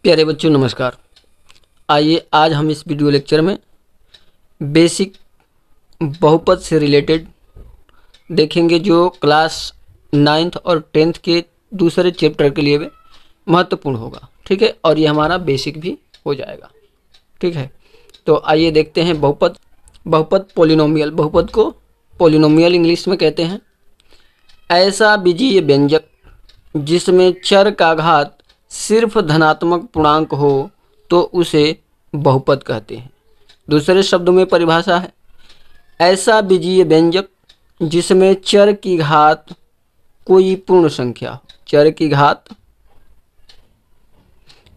प्यारे बच्चों नमस्कार। आइए आज हम इस वीडियो लेक्चर में बेसिक बहुपद से रिलेटेड देखेंगे, जो क्लास 9th और 10th के दूसरे चैप्टर के लिए भी महत्वपूर्ण होगा। ठीक है, और ये हमारा बेसिक भी हो जाएगा। ठीक है, तो आइए देखते हैं बहुपद पोलिनोमियल। बहुपद को पोलिनोमियल इंग्लिश में कहते हैं। ऐसा बीजीय व्यंजक जिसमें चर का घात सिर्फ धनात्मक पूर्णांक हो तो उसे बहुपद कहते हैं। दूसरे शब्दों में परिभाषा है, ऐसा बीजीय व्यंजक जिसमें चर की घात कोई पूर्ण संख्या हो, चर की घात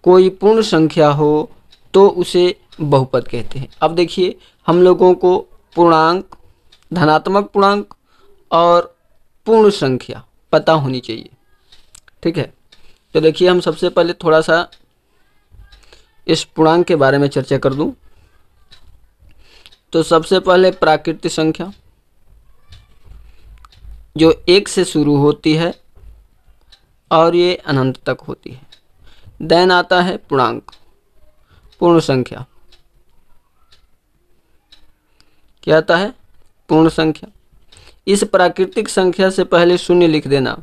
कोई पूर्ण संख्या हो तो उसे बहुपद कहते हैं। अब देखिए, हम लोगों को पूर्णांक, धनात्मक पूर्णांक और पूर्ण संख्या पता होनी चाहिए। ठीक है, तो देखिए हम सबसे पहले थोड़ा सा इस पूर्णांक के बारे में चर्चा कर दूं। तो सबसे पहले प्राकृतिक संख्या जो 1 से शुरू होती है और ये अनंत तक होती है। देन आता है पूर्णांक, पूर्ण संख्या। क्या आता है? पूर्ण संख्या। इस प्राकृतिक संख्या से पहले शून्य लिख देना,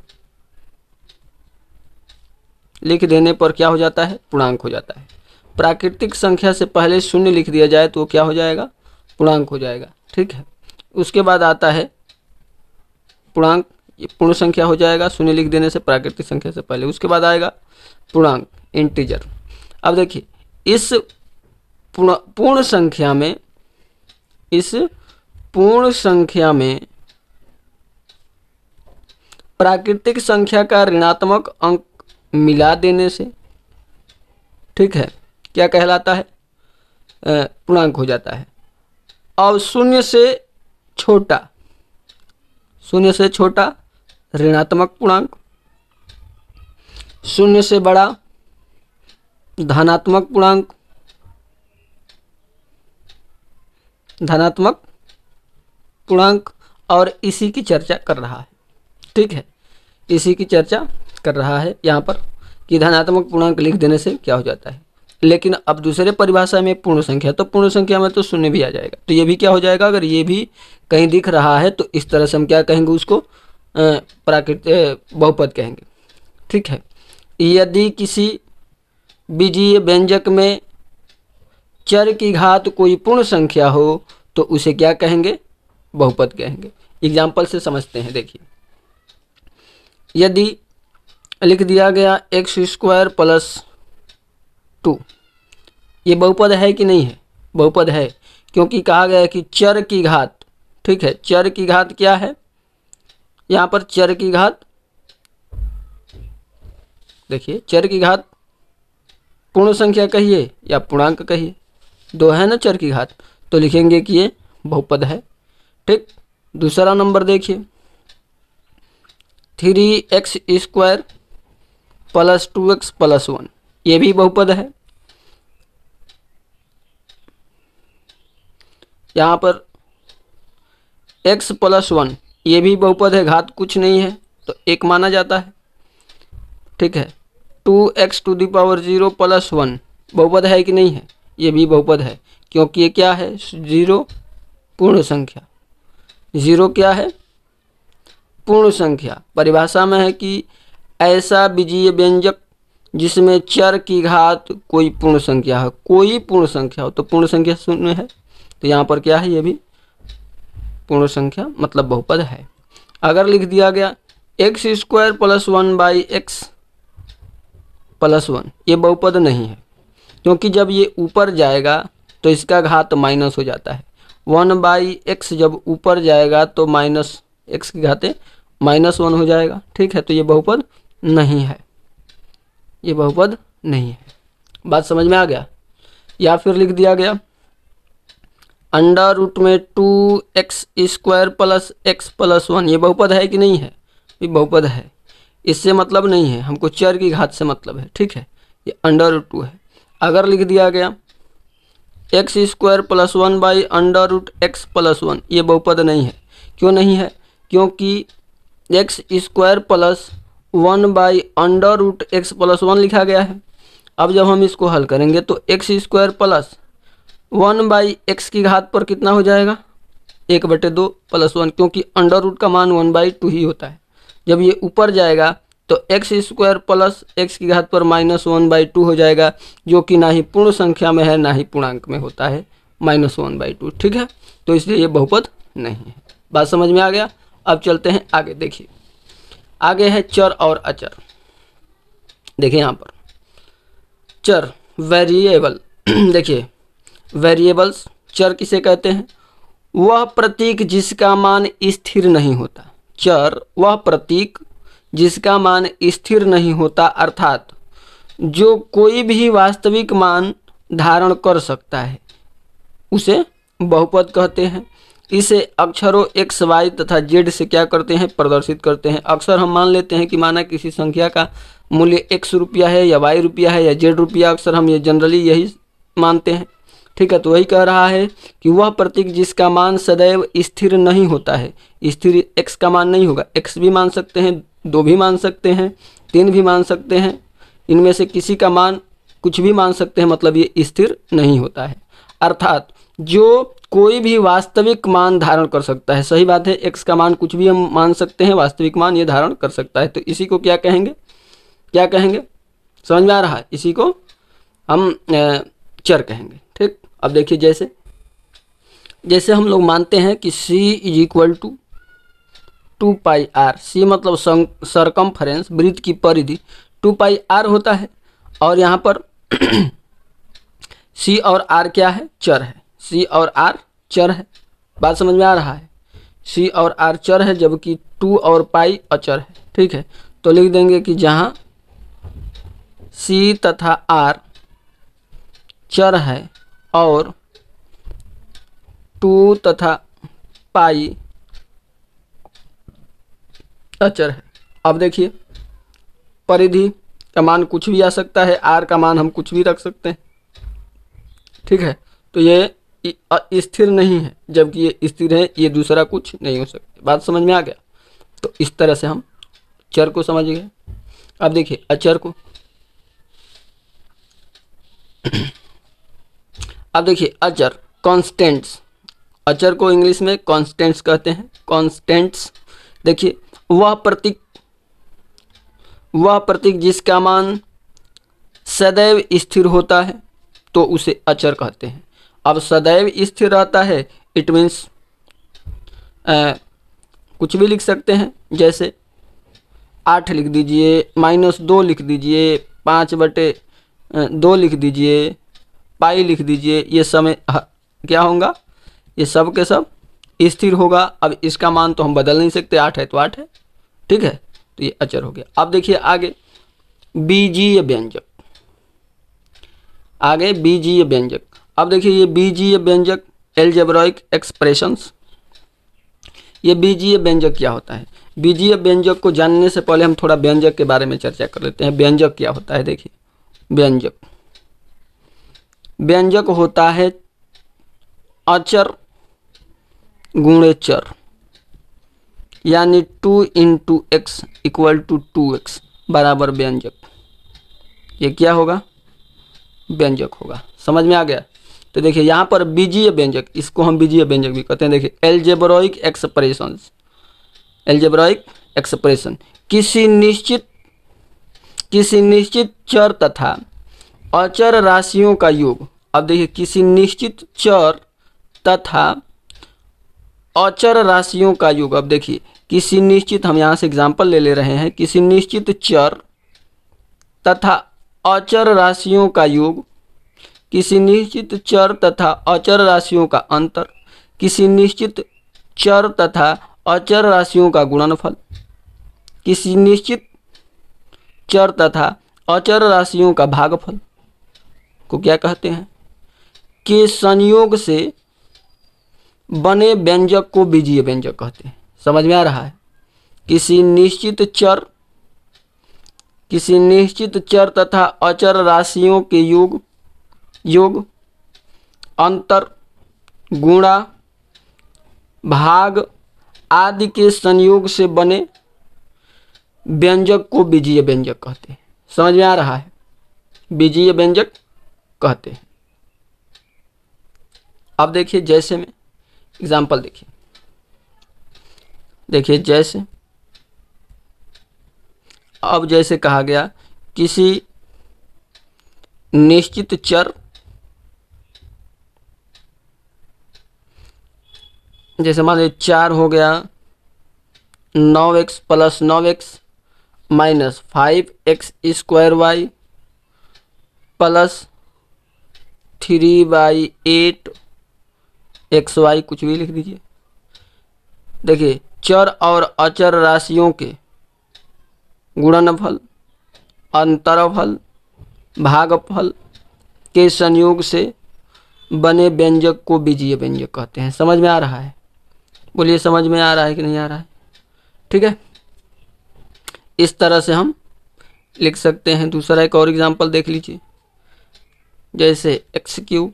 लिख देने पर क्या हो जाता है? पूर्णांक हो जाता है। प्राकृतिक संख्या से पहले शून्य लिख दिया जाए तो क्या हो जाएगा? पूर्णांक हो जाएगा। ठीक है, उसके बाद आता है पूर्णांक, ये पूर्ण संख्या हो जाएगा शून्य लिख देने से प्राकृतिक संख्या से पहले। उसके बाद आएगा पूर्णांक, इंटीजर। अब देखिए, इस पूर्ण संख्या में, इस पूर्ण संख्या में प्राकृतिक संख्या का ऋणात्मक अंक मिला देने से, ठीक है, क्या कहलाता है? पूर्णांक हो जाता है। अब शून्य से छोटा, शून्य से छोटा ऋणात्मक पूर्णांक, शून्य से बड़ा धनात्मक पूर्णांक, धनात्मक पूर्णांक, और इसी की चर्चा कर रहा है। ठीक है, इसी की चर्चा कर रहा है यहाँ पर कि धनात्मक पूर्णांक लिख देने से क्या हो जाता है। लेकिन अब दूसरे परिभाषा में पूर्ण संख्या, तो पूर्ण संख्या में तो शून्य भी आ जाएगा, तो ये भी क्या हो जाएगा? अगर ये भी कहीं दिख रहा है तो इस तरह से हम क्या कहेंगे? उसको प्राकृतिक बहुपद कहेंगे। ठीक है, यदि किसी बीजीय व्यंजक में चर की घात कोई पूर्ण संख्या हो तो उसे क्या कहेंगे? बहुपद कहेंगे। एग्जाम्पल से समझते हैं। देखिए, यदि लिख दिया गया x² + 2, ये बहुपद है कि नहीं है? बहुपद है, क्योंकि कहा गया है कि चर की घात। ठीक है, चर की घात क्या है? यहाँ पर चर की घात, देखिए, चर की घात पूर्ण संख्या कहिए या पूर्णांक कहिए, दो है ना चर की घात, तो लिखेंगे कि ये बहुपद है। ठीक, दूसरा नंबर देखिए, 3x² + 2x + 1, ये भी बहुपद है। यहाँ पर x + 1, ये भी बहुपद है, घात कुछ नहीं है तो एक माना जाता है। ठीक है, 2x⁻0 + 1 बहुपद है कि नहीं है? ये भी बहुपद है, क्योंकि ये क्या है? 0 पूर्ण संख्या। 0 क्या है? पूर्ण संख्या। परिभाषा में है कि ऐसा बीजीय व्यंजक जिसमें चर की घात कोई पूर्ण संख्या है, कोई पूर्ण संख्या हो, तो पूर्ण संख्या शून्य है, तो यहाँ पर क्या है? ये भी पूर्ण संख्या, मतलब बहुपद है। अगर लिख दिया गया x² + 1/x + 1, ये बहुपद नहीं है, क्योंकि जब ये ऊपर जाएगा तो इसका घात माइनस हो जाता है। 1/x जब ऊपर जाएगा तो माइनस x की घातें -1 हो जाएगा। ठीक है, तो ये बहुपद नहीं है, ये बहुपद नहीं है। बात समझ में आ गया? या फिर लिख दिया गया √ में 2x² + x + 1, ये बहुपद है कि नहीं है? ये बहुपद है। इससे मतलब नहीं है, हमको चर की घात से मतलब है। ठीक है, ये √2 है। अगर लिख दिया गया x² + 1/√x + 1, ये बहुपद नहीं है। क्यों नहीं है? क्योंकि x² + 1/√x + 1 लिखा गया है। अब जब हम इसको हल करेंगे तो एक्स स्क्वायर प्लस 1/x की घात पर कितना हो जाएगा, 1/2 प्लस 1, क्योंकि अंडर रूट का मान 1/2 ही होता है। जब ये ऊपर जाएगा तो एक्स स्क्वायर प्लस एक्स की घात पर -1/2 हो जाएगा, जो कि ना ही पूर्ण संख्या में है ना ही पूर्णांक में होता है, -1/2। ठीक है, तो इसलिए ये बहुपद नहीं है। बात समझ में आ गया। अब चलते हैं आगे। देखिए आगे है चर और अचर। देखिए यहाँ पर चर वेरिएबल देखिए वेरिएबल्स, चर किसे कहते हैं, वह प्रतीक जिसका मान स्थिर नहीं होता। चर वह प्रतीक जिसका मान स्थिर नहीं होता, अर्थात जो कोई भी वास्तविक मान धारण कर सकता है, उसे बहुपद कहते हैं। इसे अक्षरों x, y तथा z से क्या करते हैं, प्रदर्शित करते हैं। अक्सर हम मान लेते हैं कि माना किसी संख्या का मूल्य x रुपया है या y रुपया है या z रुपया, अक्सर हम ये जनरली यही मानते हैं। ठीक है, तो वही कह रहा है कि वह प्रतीक जिसका मान सदैव स्थिर नहीं होता है। स्थिर x का मान नहीं होगा, x भी मान सकते हैं, 2 भी मान सकते हैं, 3 भी मान सकते हैं, इनमें से किसी का मान कुछ भी मान सकते हैं, मतलब ये स्थिर नहीं होता है। अर्थात जो कोई भी वास्तविक मान धारण कर सकता है। सही बात है, x का मान कुछ भी हम मान सकते हैं, वास्तविक मान ये धारण कर सकता है। तो इसी को क्या कहेंगे, क्या कहेंगे, समझ में आ रहा है, इसी को हम चर कहेंगे। ठीक, अब देखिए जैसे हम लोग मानते हैं कि c = 2πr। c मतलब सरकमफ्रेंस, वृत्त की परिधि 2πr होता है, और यहाँ पर c और r क्या है, चर है। c और r चर है। बात समझ में आ रहा है, c और r चर है, जबकि 2 और पाई अचर है। ठीक है, तो लिख देंगे कि जहाँ c तथा r चर है और 2 तथा पाई अचर है। अब देखिए परिधि का मान कुछ भी आ सकता है, r का मान हम कुछ भी रख सकते हैं। ठीक है, तो ये स्थिर नहीं है, जबकि ये स्थिर है, ये दूसरा कुछ नहीं हो सकता। बात समझ में आ गया। तो इस तरह से हम चर को समझ गए। अब देखिए अचर को। अब देखिए अचर कॉन्स्टेंट्स, अचर को इंग्लिश में कॉन्स्टेंट्स कहते हैं। कॉन्स्टेंट्स देखिए वह प्रतीक जिसका मान सदैव स्थिर होता है तो उसे अचर कहते हैं। अब सदैव स्थिर रहता है, इट मीन्स कुछ भी लिख सकते हैं, जैसे 8 लिख दीजिए, -2 लिख दीजिए, 5/2 लिख दीजिए, पाई लिख दीजिए, ये समय क्या होगा, ये सब के सब स्थिर होगा। अब इसका मान तो हम बदल नहीं सकते, 8 है तो 8 है। ठीक है, तो ये अचर हो गया। अब देखिए आगे बीजीय व्यंजक, आगे बीजीय व्यंजक। अब देखिए ये बीजीय व्यंजक एल्जेब्राइक एक्सप्रेशंस, ये बीजीय व्यंजक क्या होता है। बीजीय व्यंजक को जानने से पहले हम थोड़ा व्यंजक के बारे में चर्चा कर लेते हैं। व्यंजक क्या होता है, देखिए व्यंजक होता है अचर गुणे चर, यानी 2 × x = 2x बराबर व्यंजक। ये क्या होगा, व्यंजक होगा। समझ में आ गया। तो देखिए यहाँ पर बीजीय व्यंजक, इसको हम बीजीय व्यंजक भी कहते हैं। देखिए एल्जेब्राइक एक्सप्रेशंस, एल्जेब्राइक एक्सप्रेशन किसी निश्चित चर तथा अचर राशियों का योग। अब देखिए किसी निश्चित चर तथा अचर राशियों का योग। अब देखिए किसी निश्चित, हम यहाँ से एग्जाम्पल ले रहे हैं, किसी निश्चित चर तथा अचर राशियों का योग, किसी निश्चित चर तथा अचर राशियों का अंतर, किसी निश्चित चर तथा अचर राशियों का गुणनफल, किसी निश्चित चर तथा अचर राशियों का भागफल को क्या कहते हैं, के संयोग से बने व्यंजक को बीजीय व्यंजक कहते हैं। समझ में आ रहा है। किसी निश्चित चर तथा अचर राशियों के योग, अंतर, गुणा, भाग आदि के संयोग से बने व्यंजक को बीजीय व्यंजक कहते हैं। समझ में आ रहा है। बीजीय व्यंजक कहते हैं। अब देखिए जैसे में एग्जाम्पल देखिए जैसे अब जैसे कहा गया किसी निश्चित चर, जैसे मान लीजिए 4 हो गया 9x plus 9x minus 5x² plus 3/8xy, कुछ भी लिख दीजिए। देखिए चर और अचर राशियों के गुणनफल, अंतरफल, भागफल के संयोग से बने व्यंजक को बीजीय व्यंजक कहते हैं। समझ में आ रहा है? बोलिए समझ में आ रहा है कि नहीं आ रहा है? ठीक है, इस तरह से हम लिख सकते हैं। दूसरा एक और एग्जांपल देख लीजिए, जैसे x³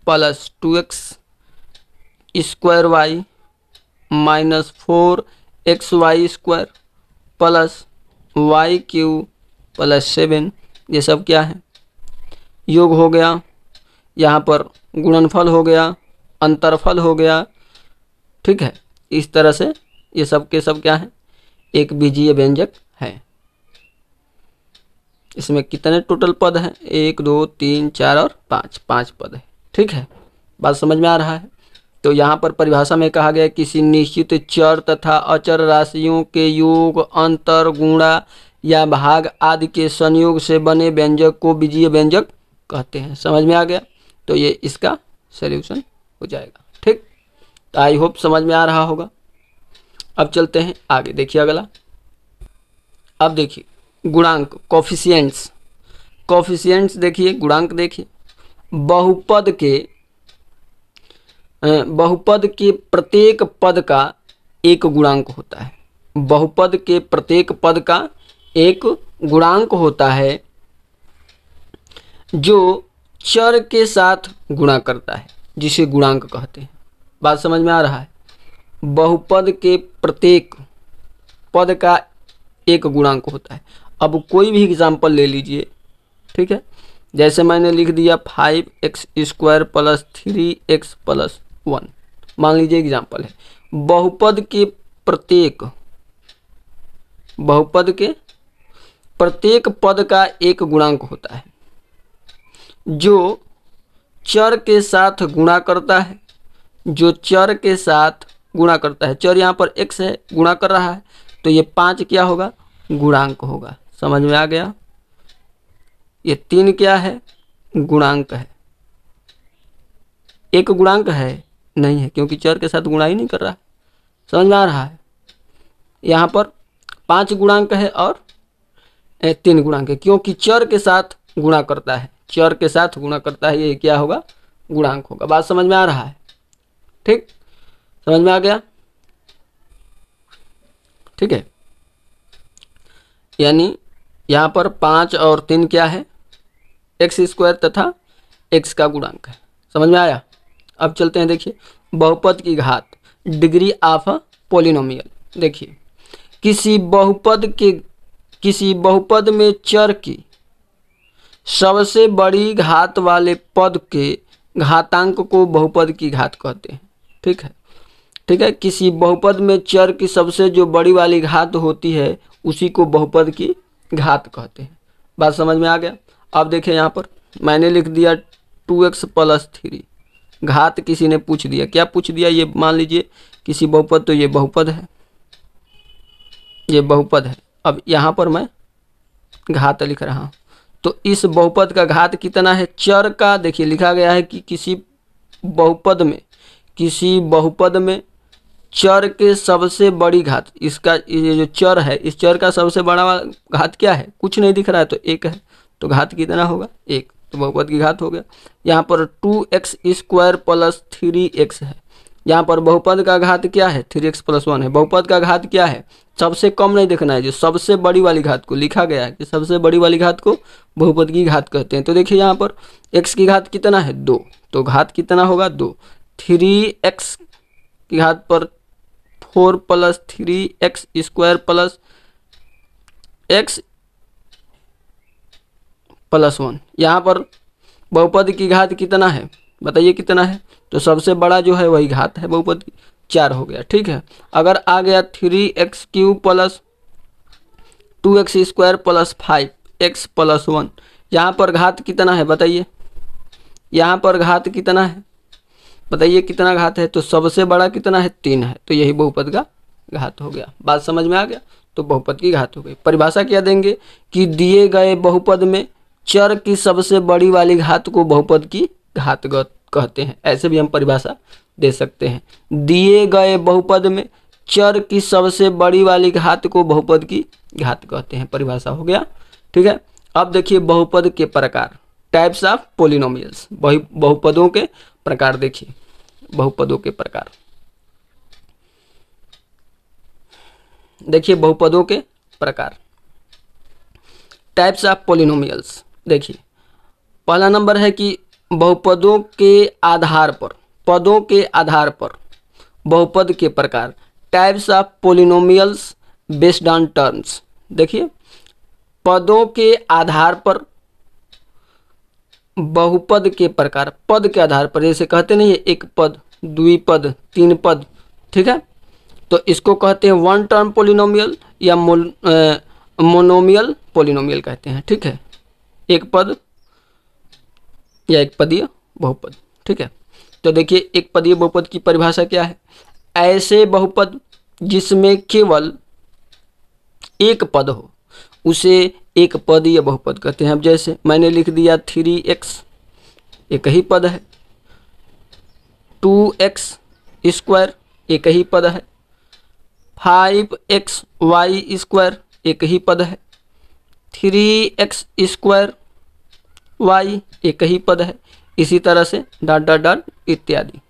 plus 2x² minus 4xy² plus y³ plus 7, ये सब क्या है? योग हो गया। यहाँ पर गुणनफल हो गया, अंतरफल हो गया। ठीक है, इस तरह से ये सब के सब क्या है? एक बीजीय व्यंजक है। इसमें कितने टोटल पद हैं? 1 2 3 4 और 5 पद है। ठीक है, बात समझ में आ रहा है? तो यहाँ पर परिभाषा में कहा गया किसी निश्चित चर तथा अचर राशियों के योग, अंतर, गुणा या भाग आदि के संयोग से बने व्यंजक को बीजीय व्यंजक कहते हैं। समझ में आ गया? तो ये इसका सॉल्यूशन हो जाएगा। ठीक, तो आई होप समझ में आ रहा होगा। अब चलते हैं आगे, देखिए अगला। अब देखिए गुणांक, कोफिशिएंट्स देखिए, गुणांक देखिए। बहुपद के प्रत्येक पद का एक गुणांक होता है। बहुपद के प्रत्येक पद का एक गुणांक होता है जो चर के साथ गुणा करता है, जिसे गुणांक कहते हैं। बात समझ में आ रहा है? बहुपद के प्रत्येक पद का एक गुणांक होता है। अब कोई भी एग्जाम्पल ले लीजिए। ठीक है, जैसे मैंने लिख दिया 5x² प्लस 3x प्लस 1, मान लीजिए एग्जाम्पल है। बहुपद के प्रत्येक पद का एक गुणांक होता है जो चर के साथ गुणा करता है, चर यहाँ पर x है, गुणा कर रहा है, तो ये 5 क्या होगा? गुणांक होगा। समझ में आ गया? ये 3 क्या है? गुणांक है। एक गुणांक है नहीं है, क्योंकि चर के साथ गुणा ही नहीं कर रहा है। समझ में आ रहा है? यहाँ पर 5 गुणांक है और 3 गुणांक है, क्योंकि चर के साथ गुणा करता है। ये क्या होगा? गुणांक होगा। बात समझ में आ रहा है? ठीक, समझ में आ गया? ठीक है, यानी यहाँ पर 5 और 3 क्या है? x² तथा x का गुणांक है। समझ में आया? अब चलते हैं, देखिए बहुपद की घात, डिग्री ऑफ पॉलिनोमियल। देखिए किसी बहुपद में चर की सबसे बड़ी घात वाले पद के घातांक को बहुपद की घात कहते हैं। ठीक है, किसी बहुपद में चर की सबसे जो बड़ी वाली घात होती है उसी को बहुपद की घात कहते हैं। बात समझ में आ गया? अब देखिए यहाँ पर मैंने लिख दिया 2x प्लस 3, घात किसी ने पूछ दिया। क्या पूछ दिया? ये मान लीजिए किसी बहुपद, तो ये बहुपद है, अब यहाँ पर मैं घात लिख रहा हूँ। तो इस बहुपद का घात कितना है? चर का देखिए लिखा गया है कि किसी बहुपद में चर के सबसे बड़ी घात, इसका ये जो चर है, इस चर का सबसे बड़ा घात क्या है? कुछ नहीं दिख रहा है, तो 1 है, तो घात कितना होगा? 1, तो बहुपद की घात हो गया। यहाँ पर 2x² प्लस 3x है। यहाँ पर बहुपद का घात क्या है? 3x प्लस 1 है। बहुपद का घात क्या है? सबसे कम नहीं देखना है, जो सबसे बड़ी वाली घात को लिखा गया है कि सबसे बड़ी वाली घात को बहुपद की घात कहते हैं। तो देखिए यहाँ पर x की घात कितना है? 2, तो घात कितना होगा? 2। 3x की घात पर 4 प्लस 3x² प्लस x +1। यहाँ पर बहुपद की घात कितना है बताइए कितना है, तो सबसे बड़ा जो है वही घात है बहुपद की, 4 हो गया। ठीक है, अगर आ गया 3x³ plus 2x² plus 5x plus 1, यहाँ पर घात कितना है बताइए, यहाँ पर घात कितना है बताइए कितना घात है, तो सबसे बड़ा कितना है 3 है, तो यही बहुपद का घात हो गया। बात समझ में आ गया, तो बहुपद की घात हो गई। परिभाषा क्या देंगे कि दिए गए बहुपद में चर की सबसे बड़ी वाली घात को बहुपद की घात कहते हैं, ऐसे भी हम परिभाषा दे सकते हैं। दिए गए बहुपद में चर की सबसे बड़ी वाली घात को बहुपद की घात कहते हैं, परिभाषा हो गया। ठीक है, अब देखिए बहुपद के प्रकार, टाइप्स ऑफ पॉलिनोमियल्स, बहुपदों के प्रकार। देखिए बहुपदों के प्रकार, देखिए बहुपदों के प्रकार, टाइप्स ऑफ पॉलिनोमियल्स। देखिए पहला नंबर है कि बहुपदों के आधार पर, पदों के आधार पर बहुपद के प्रकार, types of polynomials based on terms. देखिए पदों के आधार पर बहुपद के प्रकार, पद के आधार पर, जैसे कहते नहीं है एक पद, द्विपद, तीन पद, ठीक है, तो इसको कहते हैं वन टर्म पॉलिनोमियल या मोनोमियल पॉलिनोमियल कहते हैं। ठीक है, एक पद या एक पदीय बहुपद। ठीक है, तो देखिए एक पदीय बहुपद की परिभाषा क्या है, ऐसे बहुपद जिसमें केवल एक पद हो उसे एक पदीय बहुपद कहते हैं। अब जैसे मैंने लिख दिया 3x, एक ही पद है, 2x² एक ही पद है, 5xy² एक ही पद है, 3x² y एक ही पद है, इसी तरह से डॉट डॉट डॉट इत्यादि।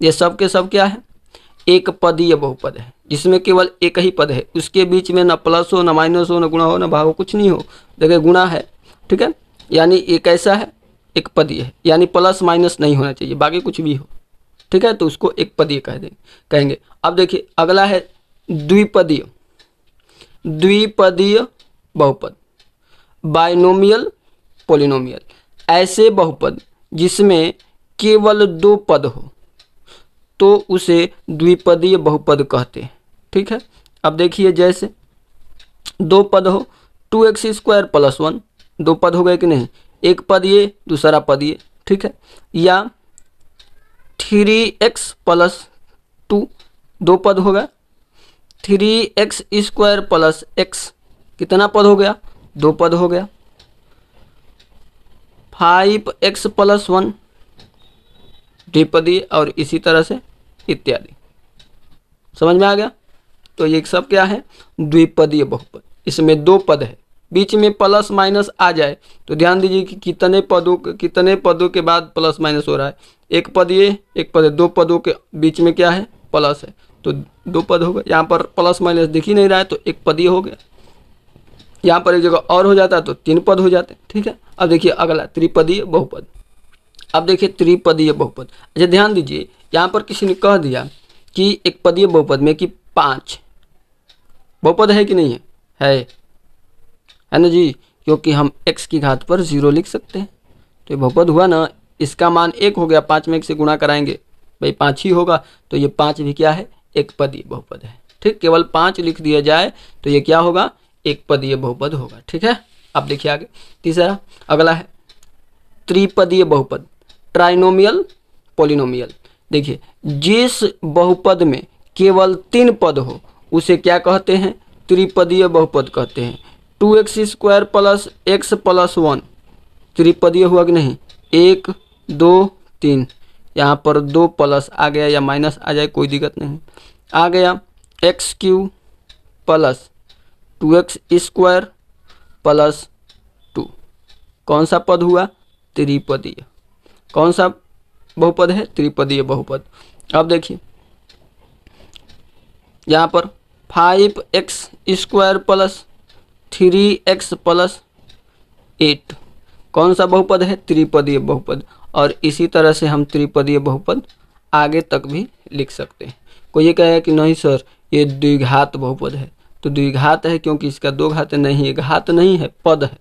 ये सब के सब क्या है, एक पदीय बहुपद है जिसमें केवल एक ही पद है, उसके बीच में ना प्लस हो, ना माइनस हो, ना गुणा हो, ना भाग हो, कुछ नहीं हो। देखिए गुणा है, ठीक है, यानी एक ऐसा है एक पदीय है, यानी प्लस माइनस नहीं होना चाहिए, बाकी कुछ भी हो। ठीक है, तो उसको एक पदीय कहेंगे। अब देखिए अगला है द्विपदीय, द्विपदीय बहुपद, बाइनोमियल पॉलिनोमियल, ऐसे बहुपद जिसमें केवल दो पद हो तो उसे द्विपदीय बहुपद कहते हैं। ठीक है, अब देखिए जैसे दो पद हो, 2x² प्लस 1, दो पद हो गए कि नहीं, एक पद ये दूसरा पद ये। ठीक है, या 3x प्लस 2, दो पद हो गया, 3x² प्लस x, कितना पद हो गया, दो पद हो गया, 5x प्लस 1 द्विपदीय, और इसी तरह से इत्यादि। समझ में आ गया, तो ये सब क्या है, द्विपदीय बहुपद। इसमें दो पद है, बीच में प्लस माइनस आ जाए तो ध्यान दीजिए कि कितने पदों के बाद प्लस माइनस हो रहा है, एक पद ये एक पद है, दो पदों के बीच में क्या है प्लस है, तो दो पद हो गए। यहाँ पर प्लस माइनस दिख ही नहीं रहा है तो एक पद ही हो गया, यहाँ पर एक जगह और हो जाता है तो तीन पद हो जाते हैं। ठीक है, अब देखिए अगला त्रिपदीय बहुपद। अब देखिए त्रिपदीय बहुपद, अच्छा ध्यान दीजिए, यहाँ पर किसी ने कह दिया कि एक पदीय बहुपद में कि 5 बहुपद है कि नहीं है, है ना जी, क्योंकि हम x की घात पर 0 लिख सकते हैं, तो ये बहुपद हुआ ना, इसका मान 1 हो गया, 5 में 1 से गुणा कराएंगे भाई 5 ही होगा, तो ये 5 भी क्या है, एक पदीय बहुपद है। ठीक, केवल 5 लिख दिया जाए तो ये क्या होगा, एक पदीय बहुपद होगा। ठीक है, अब देखिए आगे तीसरा, अगला है त्रिपदीय बहुपद, ट्राइनोमियल पॉलिनोमियल। देखिए जिस बहुपद में केवल 3 पद हो उसे क्या कहते हैं, त्रिपदीय बहुपद कहते हैं। 2x² प्लस x प्लस 1 त्रिपदीय हुआ कि नहीं, 1 2 3, यहाँ पर 2 प्लस आ गया या माइनस आ जाए कोई दिक्कत नहीं, आ गया x³ प्लस 2x² प्लस 2, कौन सा पद हुआ, त्रिपदीय। कौन सा बहुपद है, त्रिपदीय बहुपद। अब देखिए यहाँ पर 5x² प्लस 3x प्लस 8, कौन सा बहुपद है, त्रिपदीय बहुपद। और इसी तरह से हम त्रिपदीय बहुपद आगे तक भी लिख सकते हैं। कोई ये कहे कि नहीं सर ये द्विघात बहुपद है, तो द्विघात है क्योंकि इसका दो घात नहीं है, घात नहीं है, पद है।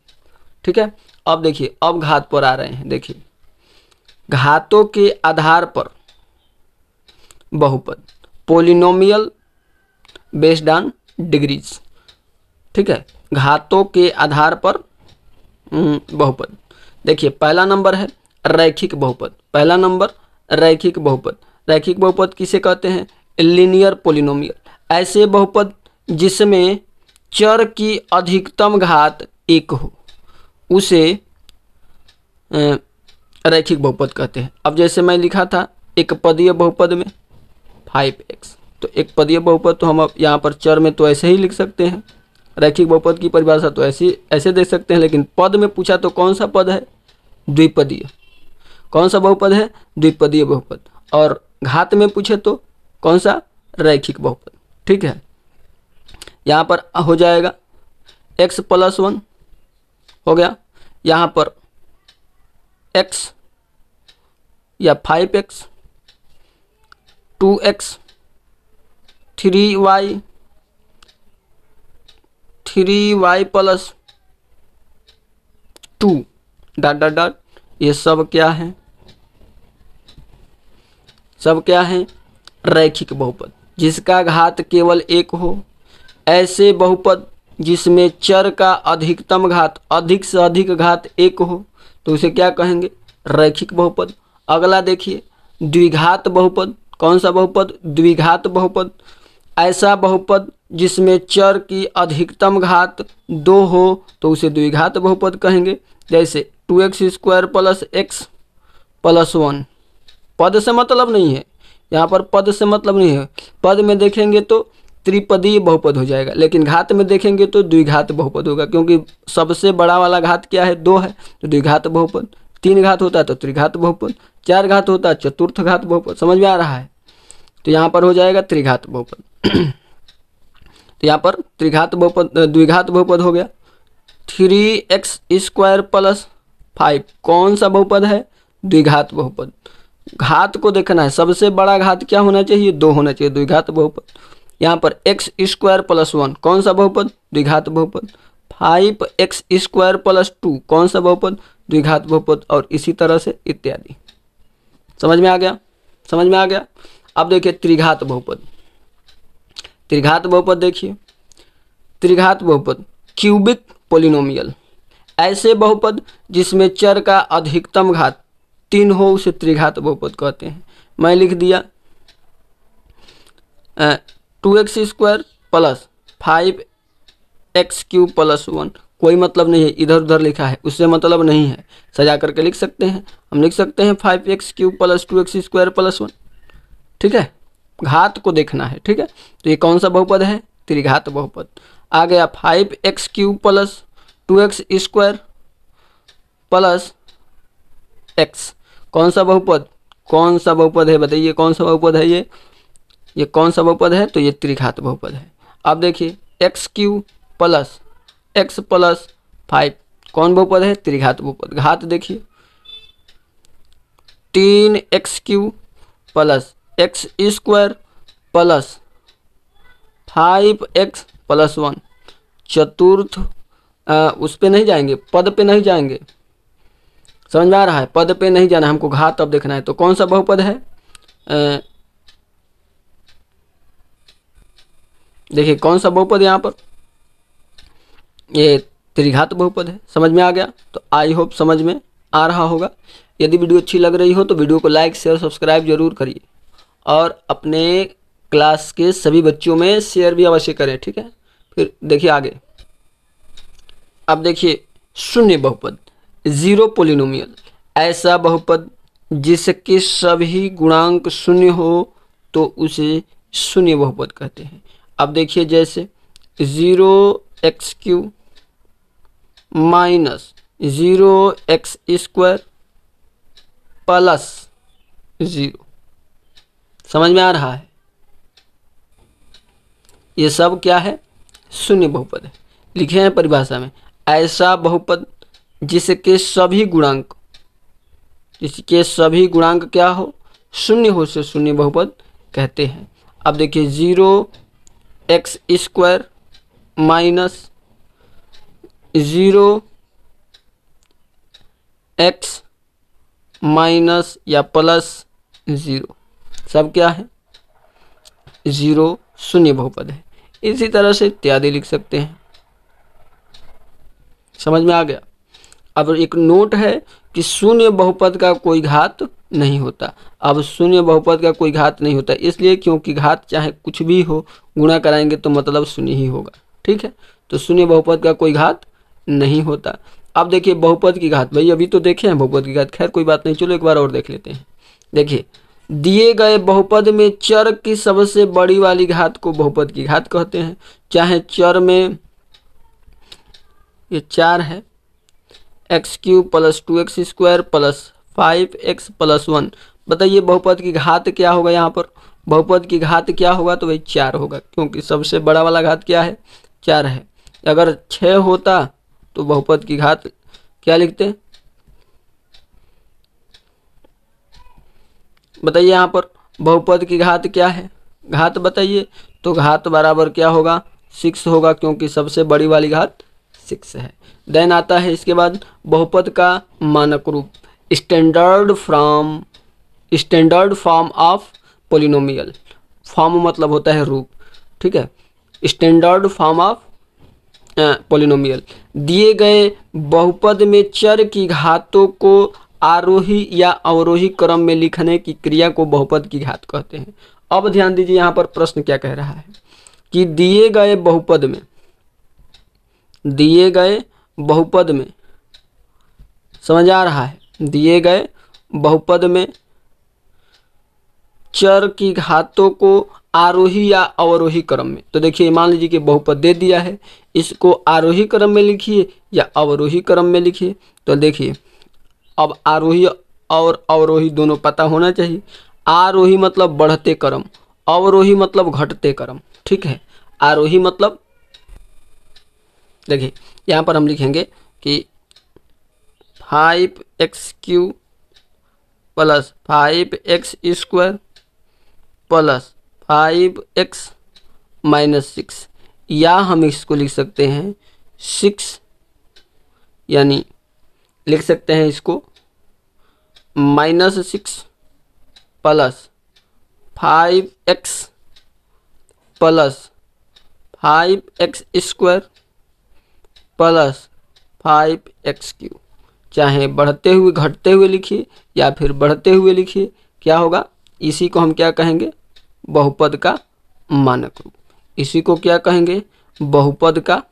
ठीक है, अब देखिए, अब घात पर आ रहे हैं। देखिए, घातों के आधार पर बहुपद, पोलिनोमियल बेस्ड ऑन डिग्रीज। ठीक है, घातों के आधार पर बहुपद। देखिए, पहला नंबर है रैखिक बहुपद। पहला नंबर रैखिक बहुपद। रैखिक बहुपद किसे कहते हैं? Linear polynomial. ऐसे बहुपद जिसमें चर की अधिकतम घात 1 हो, उसे रैखिक बहुपद कहते हैं। अब जैसे मैं लिखा था एक पदीय बहुपद में 5x, तो एक पदीय बहुपद तो हम अब यहाँ पर चर में तो ऐसे ही लिख सकते हैं। रैखिक बहुपद की परिभाषा तो ऐसे दे सकते हैं, लेकिन पद में पूछा तो कौन सा पद है? द्विपदीय। कौन सा बहुपद है? द्विपदीय बहुपद। और घात में पूछे तो कौन सा? रैखिक बहुपद। ठीक है, यहाँ पर हो जाएगा x+1 हो गया, यहाँ पर x या 5x, 2x, 3y, 3y + 2 ... ये सब क्या है? सब क्या है? रैखिक बहुपद जिसका घात केवल 1 हो। ऐसे बहुपद जिसमें चर का अधिकतम घात, अधिक से अधिक घात 1 हो, तो उसे क्या कहेंगे? रैखिक बहुपद। अगला देखिए, द्विघात बहुपद। कौन सा बहुपद? द्विघात बहुपद। ऐसा बहुपद जिसमें चर की अधिकतम घात 2 हो, तो उसे द्विघात बहुपद कहेंगे। जैसे 2x² + x + 1। पद से मतलब नहीं है, यहाँ पर पद से मतलब नहीं है। पद में देखेंगे तो त्रिपदीय बहुपद हो जाएगा, लेकिन घात में देखेंगे तो द्विघात बहुपद होगा, क्योंकि सबसे बड़ा वाला घात क्या है? 2 है, तो द्विघात बहुपद। 3 घात होता है तो त्रिघात बहुपद, 4 घात होता है चतुर्थ घात बहुपद। समझ में आ रहा है? तो यहाँ पर हो जाएगा त्रिघात बहुपद। तो यहाँ पर त्रिघात बहुपद, द्विघात बहुपद हो गया। 3x² + 5 कौन सा बहुपद है? द्विघात बहुपद। घात को देखना है, सबसे बड़ा घात क्या होना चाहिए? 2 होना चाहिए, द्विघात बहुपद। यहाँ पर x² + 1 कौन सा बहुपद? द्विघात बहुपद। 5x² + 2 कौन सा बहुपद? द्विघात बहुपद। और इसी तरह से इत्यादि। समझ में आ गया? समझ में आ गया। अब देखिए त्रिघात बहुपद। त्रिघात बहुपद देखिए, त्रिघात बहुपद क्यूबिक पोलिनोमियल। ऐसे बहुपद जिसमें चर का अधिकतम घात 3 हो, उसे त्रिघात बहुपद कहते हैं। मैं लिख दिया 2x² + 5x³ + 1। कोई मतलब नहीं है, इधर उधर लिखा है उससे मतलब नहीं है, सजा करके लिख सकते हैं। हम लिख सकते हैं 5x³ + 2x² + 1। ठीक है, घात को देखना है। ठीक है, तो ये कौन सा बहुपद है? त्रिघात बहुपद। आ गया 5x³ + 2x² + x कौन सा बहुपद? कौन सा बहुपद है बताइए? कौन सा बहुपद है ये कौन सा बहुपद है? तो ये त्रिघात बहुपद है। अब देखिए x³ + x + 5 कौन बहुपद है? त्रिघात बहुपद। घात देखिए 3x³ + x² + 5x + 1 चतुर्थ। उस पे नहीं जाएंगे, पद पे नहीं जाएंगे। समझ में आ रहा है? पद पे नहीं जाना, हमको घात अब देखना है। तो कौन सा बहुपद है? देखिए कौन सा बहुपद यहाँ पर? ये त्रिघात बहुपद है। समझ में आ गया? तो आई होप समझ में आ रहा होगा। यदि वीडियो अच्छी लग रही हो तो वीडियो को लाइक शेयर सब्सक्राइब जरूर करिए, और अपने क्लास के सभी बच्चों में शेयर भी अवश्य करें। ठीक है, फिर देखिए आगे। अब देखिए शून्य बहुपद, जीरो पोलिनोमियल। ऐसा बहुपद जिसके सभी गुणांक शून्य हो, तो उसे शून्य बहुपद कहते हैं। अब देखिए जैसे 0x³ - 0x² + 0। समझ में आ रहा है? ये सब क्या है? शून्य बहुपद है। लिखे हैं परिभाषा में, ऐसा बहुपद जिसके सभी गुणांक क्या हो? शून्य हो, से शून्य बहुपद कहते हैं। अब देखिए 0x² - 0 माइनस या प्लस 0, सब क्या है 0, शून्य बहुपद है। इसी तरह से इत्यादि लिख सकते हैं। समझ में आ गया। अब एक नोट है कि शून्य बहुपद का कोई घात नहीं होता। अब शून्य बहुपद का कोई घात नहीं होता इसलिए क्योंकि घात चाहे कुछ भी हो, गुणा कराएंगे तो मतलब शून्य ही होगा। ठीक है, तो शून्य बहुपद का कोई घात नहीं होता। अब देखिए बहुपद की घात, भाई अभी तो देखे हैं बहुपद की घात, खैर कोई बात नहीं, चलो एक बार और देख लेते हैं। देखिए दिए गए बहुपद में चर की सबसे बड़ी वाली घात को बहुपद की घात कहते हैं। चाहे चर में ये 4 है, x³ plus 2x² plus 5x plus 1, बताइए बहुपद की घात क्या होगा। यहाँ पर बहुपद की घात क्या होगा तो भाई 4 होगा, क्योंकि सबसे बड़ा वाला घात क्या है 4 है। अगर 6 होता तो बहुपद की घात क्या लिखते, बताइए। यहाँ पर बहुपद की घात क्या है, घात बताइए। तो घात बराबर क्या होगा 6 होगा, क्योंकि सबसे बड़ी वाली घात 6 है। देन आता है इसके बाद बहुपद का मानक रूप, standard form of polynomial. Form मतलब होता है रूप, ठीक है। स्टैंडर्ड फॉर्म ऑफ पोलिनोमियल, दिए गए बहुपद में चर की घातों को आरोही या अवरोही क्रम में लिखने की क्रिया को बहुपद की घात कहते हैं। अब ध्यान दीजिए यहाँ पर प्रश्न क्या कह रहा है कि दिए गए बहुपद में समझ आ रहा है, दिए गए बहुपद में चर की घातों को आरोही या अवरोही क्रम में, तो देखिए मान लीजिए कि बहुपद दे दिया है, इसको आरोही क्रम में लिखिए या अवरोही क्रम में लिखिए। तो देखिए अब आरोही और अवरोही दोनों पता होना चाहिए। आरोही मतलब बढ़ते क्रम, अवरोही मतलब घटते क्रम, ठीक है। आरोही मतलब देखिए यहाँ पर हम लिखेंगे कि 5x³ plus 5x² plus 5x minus 6, या हम इसको लिख सकते हैं 6, यानी लिख सकते हैं इसको -6 plus 5x plus 5x² plus 5x³। चाहे बढ़ते हुए घटते हुए लिखिए या फिर बढ़ते हुए लिखिए, क्या होगा, इसी को हम क्या कहेंगे बहुपद का मानक रूप। इसी को क्या कहेंगे बहुपद का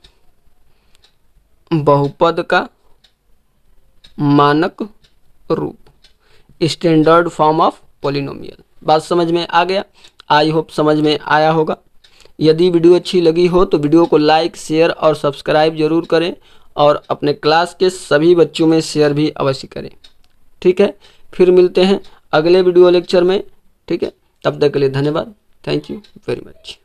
मानक रूप, स्टैंडर्ड फॉर्म ऑफ पोलिनोमियल। बात समझ में आ गया, आई होप समझ में आया होगा। यदि वीडियो अच्छी लगी हो तो वीडियो को लाइक शेयर और सब्सक्राइब जरूर करें और अपने क्लास के सभी बच्चों में शेयर भी अवश्य करें। ठीक है, फिर मिलते हैं अगले वीडियो लेक्चर में। ठीक है, तब तक के लिए धन्यवाद। Thank you very much.